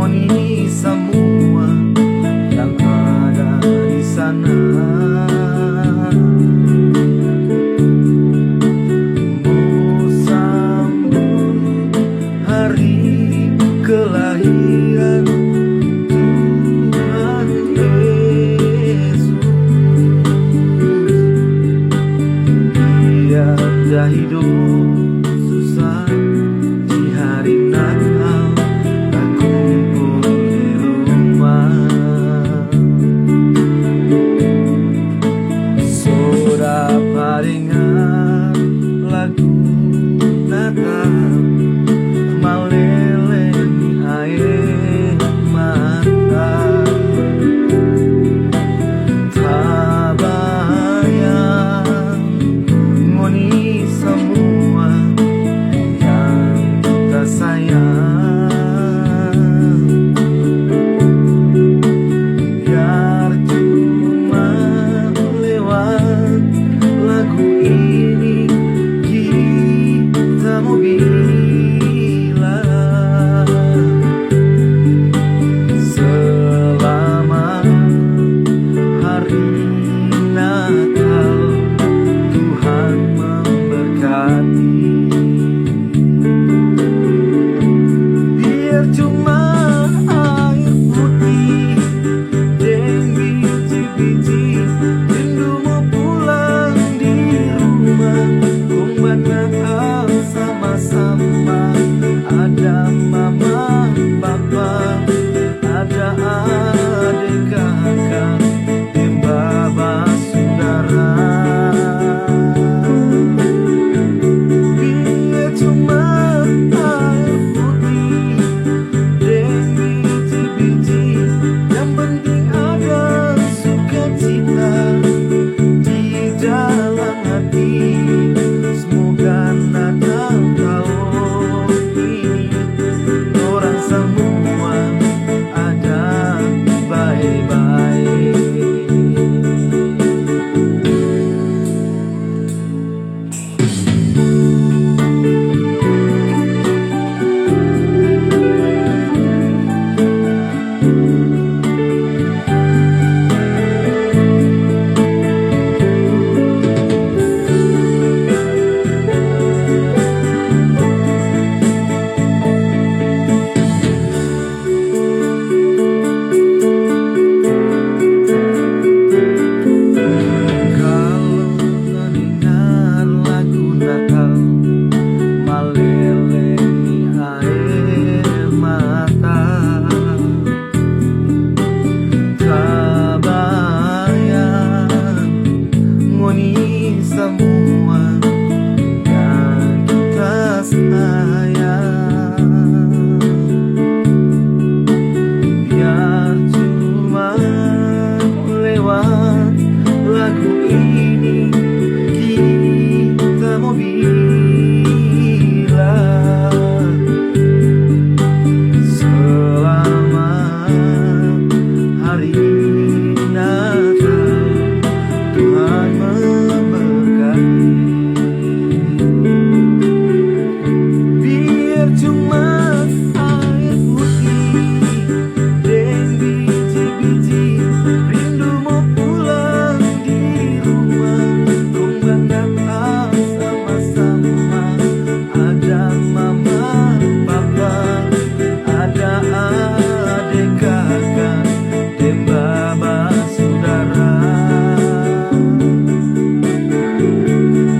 ngoni semua yang ada di sana. Mau sambut hari kelahiran Tuhan Yesus. Tiada hidup susah di hari Natal, tak kumpul di rumah. Sudah paringan lagu Natal, maleleni air mata. Tabayang ngoni semua yang kita sayang, biar cuma lewat lagu ini kita mau bilang selamat hari Natal, Tuhan memberkati. Biar cuma air putih dan biji-biji, rindu mau pulang di rumah. Kumban Natal sama-sama, ada mama, papa, ada adik kakak, dan baba saudara. Biar cuma air putih dan biji-biji, yang penting ada sukacita di dalam hati. Semoga Natal tahun ini orang semua ada baik-baik. Kalau mendengar lagu Natal, maleleni air mata. Tabayang ngoni semua yang kita sayang, biar cuma lewat lagu ini kita mau bilang selamat hari Natal, Tuhan memberkati. Biar cuma air putih dan biji-biji, rindu mau pulang di rumah. Kumban Natal sama-sama, ada mama, papa, ada adik kakak, dan baba saudara.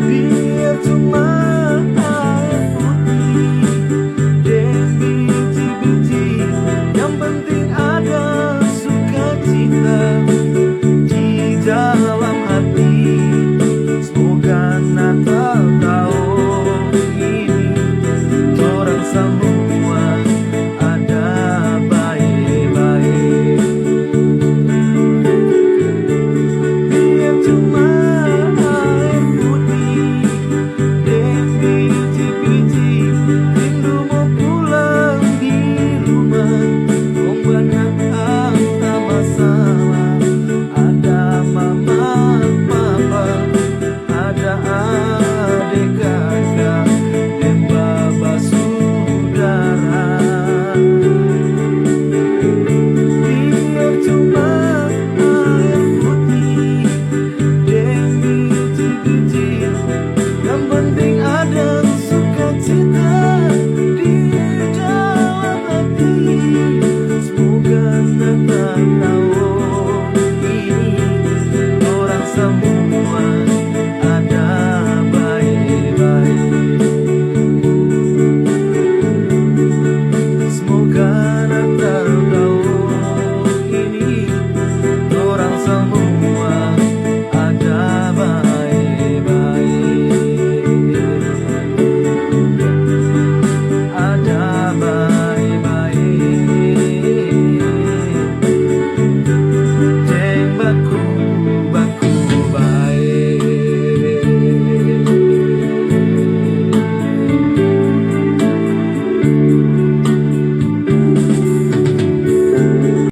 Biar cuma air putih dan biji-biji, yang penting